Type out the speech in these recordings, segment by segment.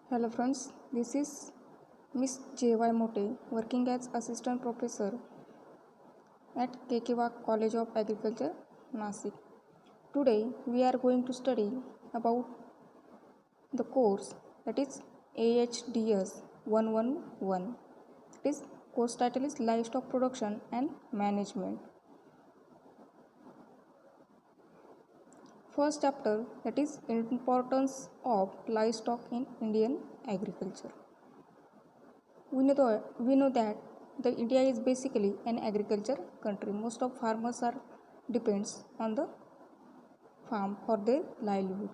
Hello friends, this is Miss J.Y. Mote working as Assistant Professor at Kekewa College of Agriculture, Nasik. Today we are going to study about the course that is AHDS 111. This course title is Livestock Production and Management. First chapter, that is Importance of Livestock in Indian Agriculture. We know that the India is basically an agriculture country. Most of farmers are depends on the farm for their livelihood.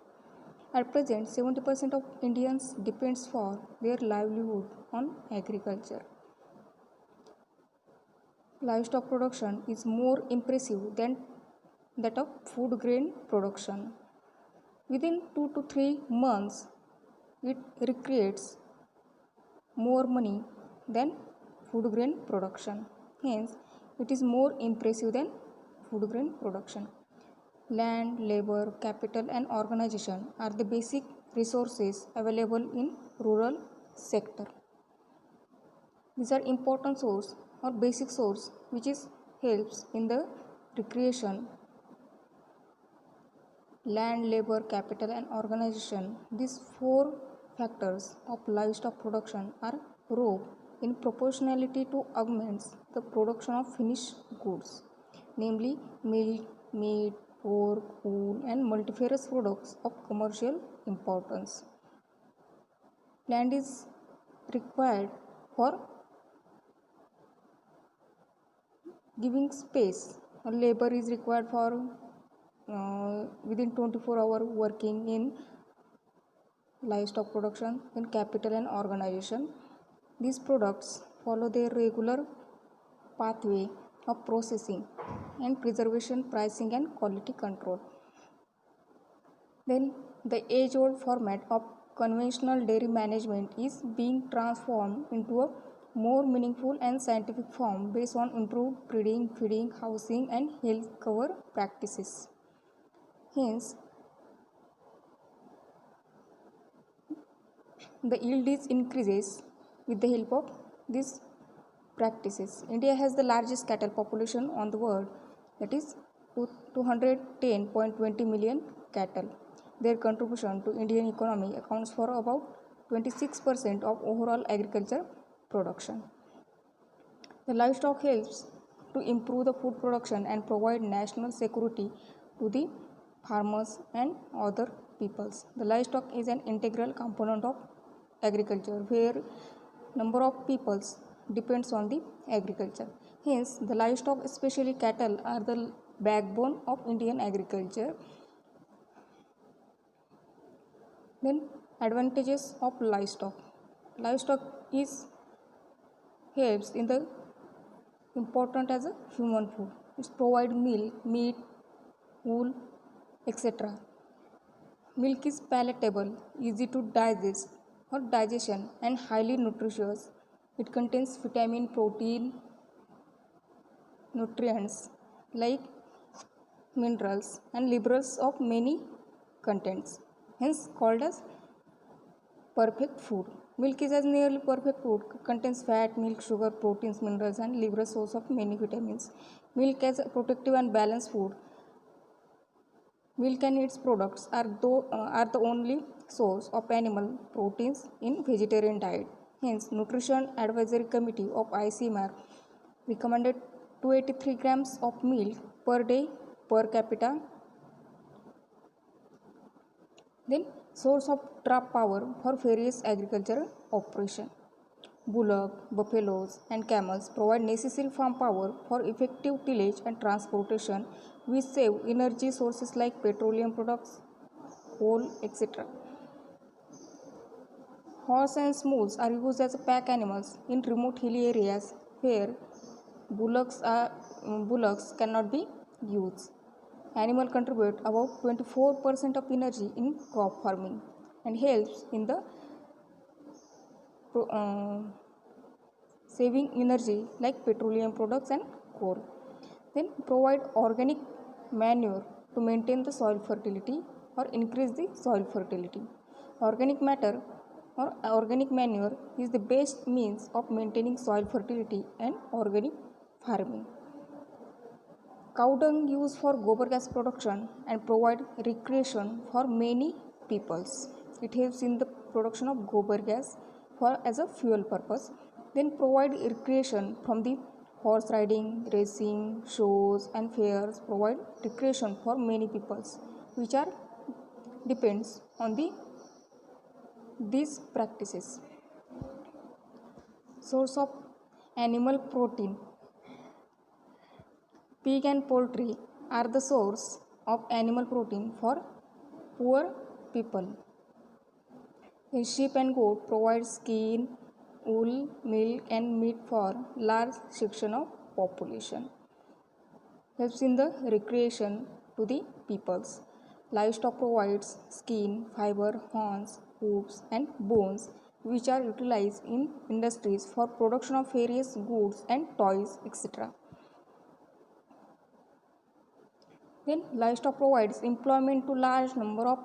At present, 70% of Indians depends for their livelihood on agriculture. Livestock production is more impressive than that of food grain production. Within 2 to 3 months, it recreates more money than food grain production. Hence, it is more impressive than food grain production. Land, labor, capital and organization are the basic resources available in rural sector. These are important source or basic source which is helps in the recreation. Land, labor, capital and organization. These four factors of livestock production are grouped in proportionality to augments the production of finished goods, namely milk, meat, pork, wool and multifarious products of commercial importance. Land is required for giving space. Labor is required for within 24-hour working in livestock production. In capital and organization, these products follow their regular pathway of processing and preservation, pricing and quality control. Then the age-old format of conventional dairy management is being transformed into a more meaningful and scientific form based on improved breeding, feeding, housing and health cover practices. Hence, the yield is increases with the help of these practices. India has the largest cattle population on the world, that is 210.20 million cattle. Their contribution to Indian economy accounts for about 26% of overall agriculture production. The livestock helps to improve the food production and provide national security to the farmers and other peoples. The livestock is an integral component of agriculture where number of peoples depends on the agriculture. Hence, the livestock, especially cattle, are the backbone of Indian agriculture. Then, advantages of livestock. Livestock is helps in the important as a human food. It provide milk, meat, wool, etc. Milk is palatable, easy to digest or digestion and highly nutritious. It contains vitamin, protein, nutrients like minerals and liberals of many contents, hence called as perfect food. Milk is as nearly perfect food, contains fat, milk, sugar, proteins, minerals and liberal source of many vitamins. Milk as a protective and balanced food. Milk and its products are the only source of animal proteins in vegetarian diet. Hence, Nutrition Advisory Committee of ICMR recommended 283 grams of milk per day per capita. Then, source of draft power for various agricultural operation. Bullock, buffaloes and camels provide necessary farm power for effective tillage and transportation, which save energy sources like petroleum products, coal, etc. Horse and mules are used as pack animals in remote hilly areas where bullocks cannot be used. Animal contribute about 24% of energy in crop farming and helps in the saving energy like petroleum products and coal. Then provide organic manure to maintain the soil fertility or increase the soil fertility. Organic matter or organic manure is the best means of maintaining soil fertility and organic farming. Cow dung used for gobar gas production and provide recreation for many peoples. It helps in the production of gobar gas for as a fuel purpose. Then provide recreation from the horse riding, racing, shows and fairs provide recreation for many peoples which are depends on these practices. Source of animal protein. Pig and poultry are the source of animal protein for poor people. Sheep and goat provide skin, wool, milk and meat for large section of population. Helps in the recreation to the peoples. Livestock provides skin, fiber, horns, hooves and bones which are utilized in industries for production of various goods and toys, etc. Then livestock provides employment to large number of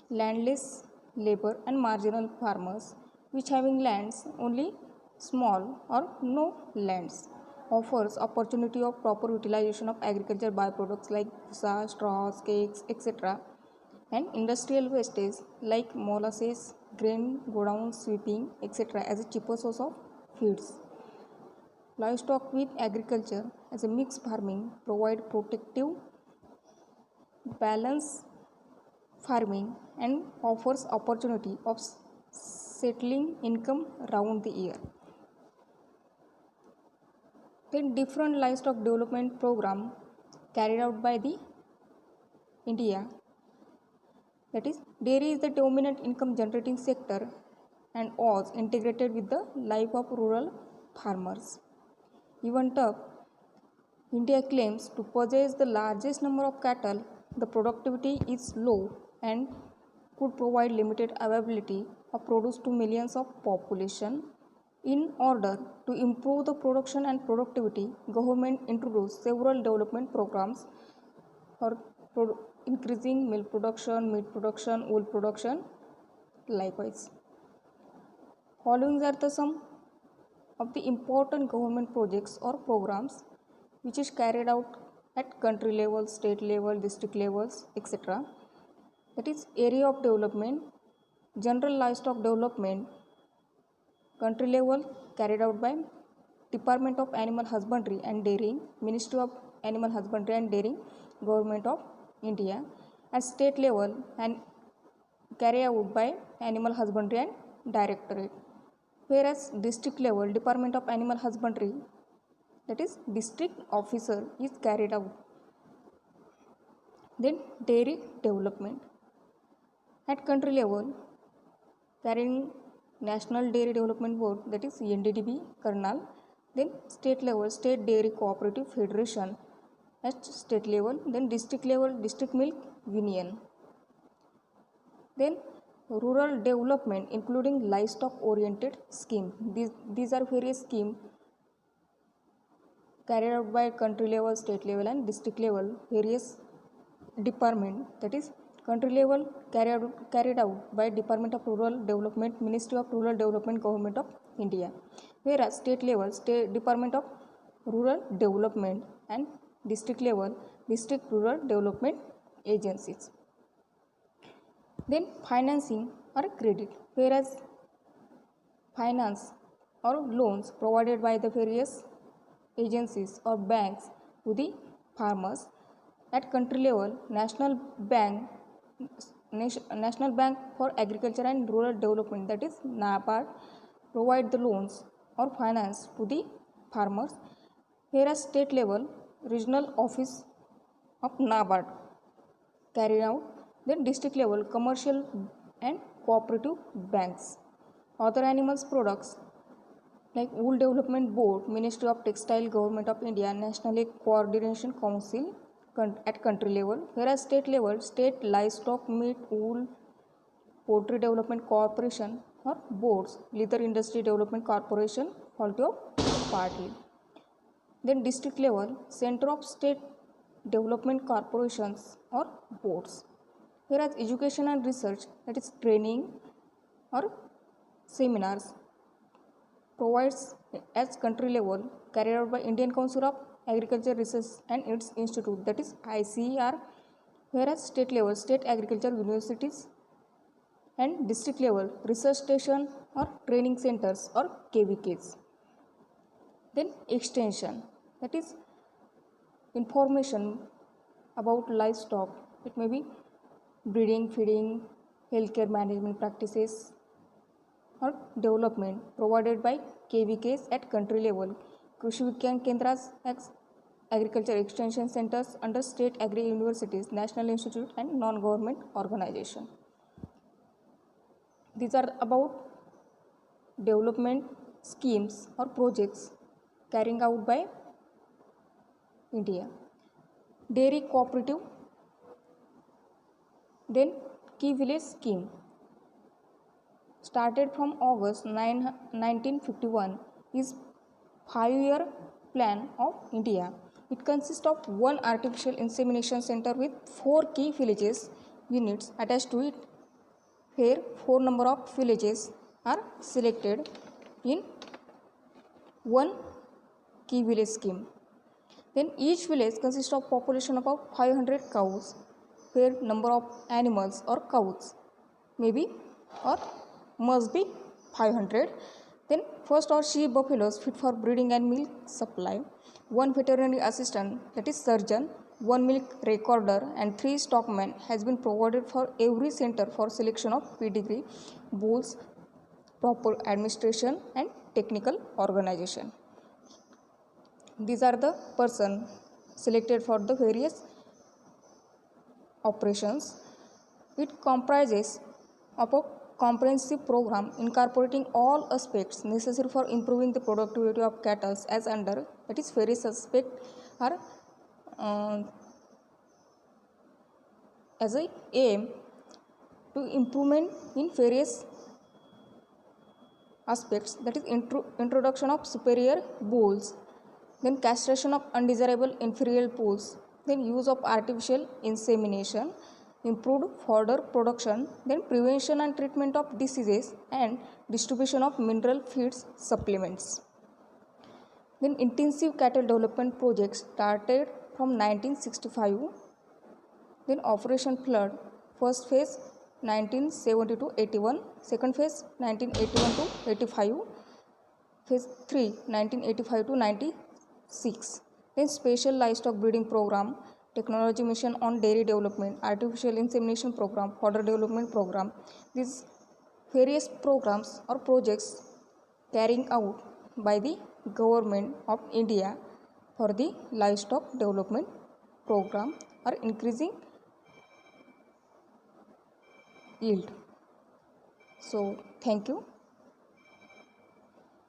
landless labor and marginal farmers which having lands only small or no lands. Offers opportunity of proper utilization of agriculture byproducts like pusa, straws, cakes, etc. and industrial wastage like molasses, grain, godown, sweeping, etc. as a cheaper source of feeds. Livestock with agriculture as a mixed farming provide protective balance farming and offers opportunity of settling income round the year. Then different livestock development program carried out by the India, that is dairy is the dominant income generating sector and was integrated with the life of rural farmers. Even though India claims to possess the largest number of cattle, the productivity is low and could provide limited availability of produce to millions of population. In order to improve the production and productivity, government introduced several development programs for increasing milk production, meat production, wool production, likewise. Following are the some of the important government projects or programs which is carried out at country level, state level, district levels, etc. That is area of development, general livestock development, country level carried out by Department of Animal Husbandry and Dairying, Ministry of Animal Husbandry and Dairying, Government of India. At state level and carried out by Animal Husbandry and Directorate. Whereas district level Department of Animal Husbandry, that is district officer, is carried out. Then dairy development. At country level, carrying National Dairy Development Board, that is NDDB, Karnal. Then state level, State Dairy Cooperative Federation at state level. Then district level, District Milk Union. Then rural development including livestock oriented scheme. These are various schemes carried out by country level, state level and district level, various department, that is country level carried out by Department of Rural Development, Ministry of Rural Development, Government of India. Whereas state level, State Department of Rural Development and district level, District Rural Development Agencies. Then financing or credit, whereas finance or loans provided by the various agencies or banks to the farmers. At country level, National Bank for Agriculture and Rural Development, that is NABARD, provide the loans or finance to the farmers. Whereas state level, regional office of NABARD carry out. Then district level, commercial and cooperative banks. Other animals products like Wool Development Board, Ministry of Textile, Government of India, National Egg Coordination Council at country level. Whereas state level, State Livestock, Meat, Wool, Poultry Development Corporation or boards, Leather Industry Development Corporation, quality of partly. Then district level, Center of State Development Corporations or boards. Whereas education and research, that is training or seminars provides at country level carried out by Indian Council of Agriculture Research and its institute, that is ICAR, whereas state level state agriculture universities and district level research station or training centers or KVKs. Then extension, that is information about livestock. It may be breeding, feeding, healthcare management practices or development provided by KVKs at country level, Krishi Vigyan Kendras as agriculture extension centers under state agri universities, national institute and non-government organization. These are about development schemes or projects carrying out by India. Dairy cooperative, then key village scheme started from August 1951 is 5-year plan of India. It consists of one artificial insemination center with 4 key villages units attached to it, where 4 number of villages are selected in one key village scheme. Then each village consists of population of about 500 cows, where number of animals or cows may be or must be 500. Then first or she buffaloes fit for breeding and milk supply, 1 veterinary assistant, that is surgeon, 1 milk recorder and 3 stockmen has been provided for every center for selection of pedigree bulls, proper administration and technical organization. These are the person selected for the various operations. It comprises of a comprehensive program incorporating all aspects necessary for improving the productivity of cattle as under, that is various aspects are as a aim to improvement in various aspects, that is introduction of superior bulls, then castration of undesirable inferior bulls, then use of artificial insemination, improved fodder production, then prevention and treatment of diseases and distribution of mineral feeds supplements. Then intensive cattle development projects started from 1965. Then Operation Flood, first phase 1970 to 81, second phase 1981 to 85, phase 3 1985 to 96. Then special livestock breeding program, technology mission on dairy development, artificial insemination program, fodder development program. These various programs or projects carrying out by the government of India for the livestock development program are increasing yield. So thank you.